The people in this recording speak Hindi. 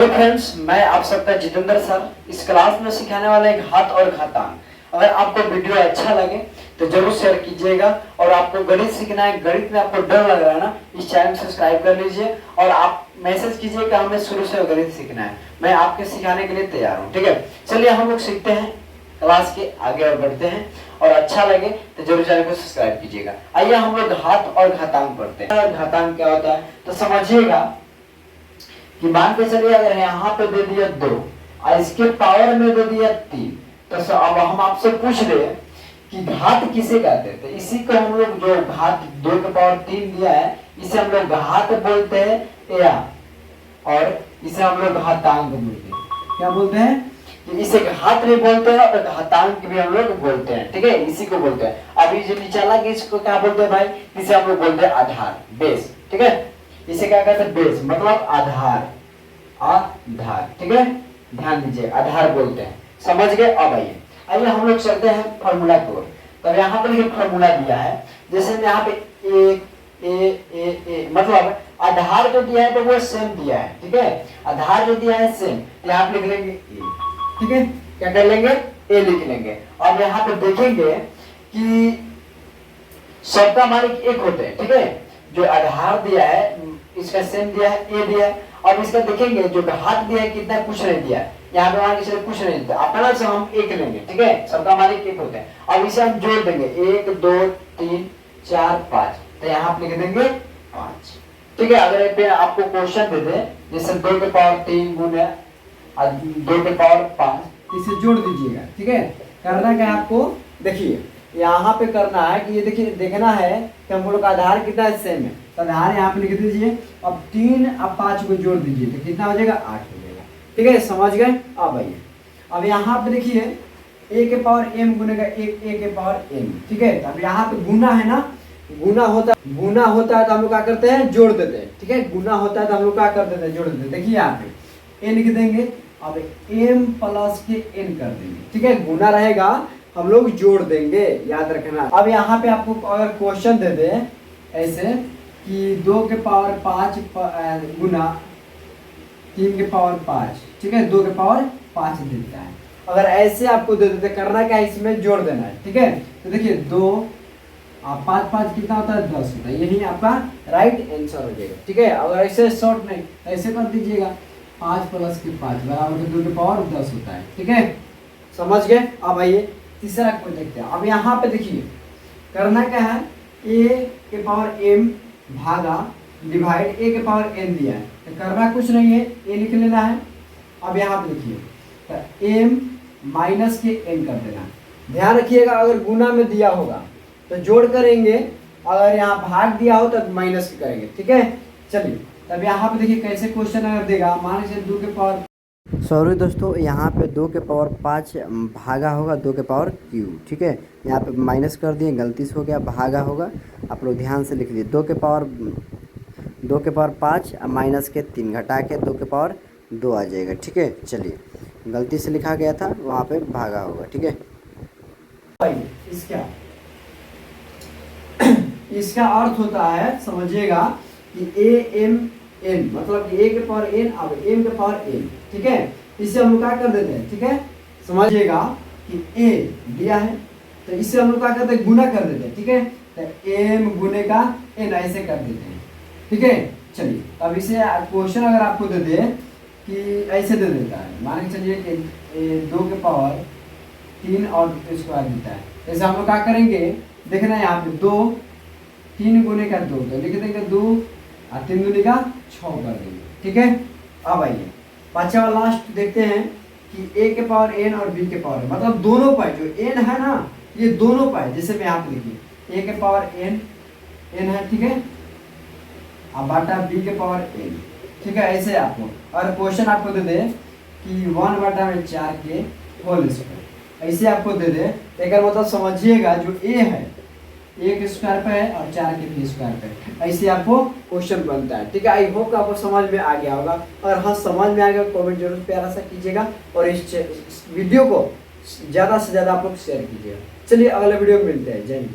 फ्रेंड्स, मैं आप सबका जितेंद्र सर इस क्लास में सिखाने वाला एक घात और घातांक। अगर आपको वीडियो अच्छा लगे तो जरूर शेयर कीजिएगा। और आपको गणित सीखना है, गणित में आपको डर लग रहा है ना, इस चैनल को सब्सक्राइब कर लीजिए और आप मैसेज कीजिए कि हमें शुरू से गणित सीखना है। मैं आपके सिखाने के लिए तैयार हूँ। ठीक है, चलिए हम लोग सीखते हैं, क्लास के आगे और बढ़ते हैं। और अच्छा लगे तो जरूर चैनल को सब्सक्राइब कीजिएगा। आइए हम लोग घात और घातांक पढ़ते हैं। घातांक क्या होता है तो समझिएगा कि मान के चलिए अगर यहाँ पे दे दिया 2 और इसके पावर में दे दिया 3, तो अब हम आपसे पूछ रहे हैं कि घात किसे कहते हैं। तो इसी को हम लोग जो घात 2 के पावर 3 दिया है इसे हम लोग घात बोलते हैं, या और इसे हम लोग घातांक बोलते हैं। क्या बोलते हैं कि इसे घात भी बोलते हैं और घातांक भी हम लोग बोलते हैं। ठीक है, इसी को बोलते हैं। अभी जो निचला के इसको क्या बोलते हैं भाई, इसे हम लोग बोलते हैं आधार, बेस। ठीक है, इसे क्या कहते हैं, बेस मतलब आधार, आधार। ठीक है, ध्यान दीजिए, आधार बोलते हैं। समझ गए। अब आइए हम लोग चलते हैं फॉर्मूला की ओर। तो यहाँ पर फॉर्मूला दिया है, जैसे यहाँ पे ए मतलब आधार जो दिया है तो वो सेम दिया है। ठीक है, आधार जो दिया है सेम, यहाँ पे लिख लेंगे ए। ठीक है, क्या कर लेंगे, ए लिख लेंगे। अब यहाँ पे देखेंगे कि सबका मालिक एक होते हैं। ठीक है, जो आधार दिया है इसका सेम दिया है, ए दिया है। अब इसका देखेंगे जो घात दिया है कितना, कुछ नहीं दिया है। यहाँ पे मान के चलिए कुछ नहीं दिया, अपना से हम एक लेंगे। ठीक है, सबका मालिक एक होते हैं। अब इसे हम जोड़ देंगे 1 2 3 4 5, तो यहाँ पे लिख देंगे 5। ठीक है, अगर पे आपको क्वेश्चन दे दे जैसे 2 के पावर 3 गुना 2 के पावर 5, इसे जोड़ दीजिएगा। ठीक है, करना क्या है आपको, देखिए यहाँ पे करना है कि ये देखिए, देखना है कि हम लोग का आधार कितना है, सेम है। तो आधार यहाँ पे लिख दीजिए। अब 3 अब 5 को जोड़ दीजिए तो कितना हो जाएगा, 8 हो जाएगा। ठीक है, समझ गए। अब आइए, अब यहाँ पे देखिए a के पावर m गुनेगा a के पावर m। ठीक है, अब यहाँ पे गुना है ना, गुना होता है तो हम लोग क्या करते हैं, जोड़ देते हैं। ठीक है, गुना होता है तो हम लोग क्या कर देते हैं, जोड़ देते हैं। देखिए यहाँ पे n लिख देंगे, अब m प्लस के n कर देंगे। ठीक है, गुना रहेगा हम लोग जोड़ देंगे, याद रखना। अब यहाँ पे आपको अगर क्वेश्चन दे दे ऐसे कि 2 के पावर 5 गुना 3 के पावर 5, ठीक है, 2 के पावर 5 देता है। अगर ऐसे आपको दे देते, करना क्या है, इसमें जोड़ देना है। ठीक है, तो देखिए 2 और 5 5 कितना होता है, 10 होता है। यही आपका राइट आंसर हो जाएगा। ठीक है, अगर ऐसे शॉर्ट नहीं ऐसे कर दीजिएगा, 5 प्लस के 5 बराबर 2 के पावर 10 होता है। ठीक है, समझ गए। अब आइए तीसरा को देखते हैं। अब यहाँ पे देखिए करना क्या है, a के पावर m भागा डिवाइड a के पावर n दिया है, तो करना कुछ नहीं है, a लिख लेना है। अब यहाँ पे देखिए तो m माइनस के n कर देना। ध्यान रखिएगा, अगर गुना में दिया होगा तो जोड़ करेंगे, अगर यहाँ भाग दिया हो तो माइनस करेंगे। ठीक है, चलिए तब यहाँ पे देखिए कैसे क्वेश्चन अगर देगा, मान लीजिए 2 के पावर, सॉरी दोस्तों, यहाँ पे 2 के पावर 5 भागा होगा 2 के पावर क्यूब। ठीक है, यहाँ पे माइनस कर दिए, गलती से हो गया, भागा होगा, आप लोग ध्यान से लिख लीजिए। 2 के पावर 5 माइनस के 3 घटा के 2 के पावर 2 आ जाएगा। ठीक है, चलिए गलती से लिखा गया था, वहाँ पे भागा होगा। ठीक है, इसका अर्थ होता है, समझिएगा कि a m n मतलब a के पावर n अब m के पावर n। ठीक है, इसे हम लोग क्या कर देते हैं। ठीक है, समझिएगा कि a दिया है तो इसे हम लोग क्या करते हैं, गुना कर देते हैं। ठीक है, तो m गुने का n ऐसे कर देते हैं। ठीक है, चलिए अब इसे क्वेश्चन अगर आपको दे दे कि ऐसे दे देता है, मान के चलिए कि 2 के पावर 3 और स्क्वायर देता है, जैसे हम लोग क्या करेंगे, देखना है यहाँ पे 2 3 गुने का 2 तो लिख देंगे 2 और 3 गुने का 6 कर देंगे। ठीक है, अब आइए पांचवा लास्ट देखते हैं कि a के पावर n और b के पावर मतलब दोनों पाए, जो n है ना ये दोनों पाए, जैसे मैं यहाँ पे लिखिए a के पावर n है। ठीक है, अब बाटा b के पावर n। ठीक है, ऐसे आपको और क्वेश्चन आपको दे दे कि 1/4 के होल स्क्वायर, ऐसे आपको दे दे, एक मतलब समझिएगा जो a है 1 स्क्वायर पे है और 4 के b स्क्वायर पे, ऐसे आपको क्वेश्चन बनता है। ठीक है, आई होप आपको समझ में आ गया होगा। अगर हाँ समझ में आ गया कमेंट जरूर प्यारा सा कीजिएगा और इस वीडियो को ज़्यादा से ज़्यादा आप लोग शेयर कीजिएगा। चलिए अगले वीडियो में मिलते हैं। जय हिंद।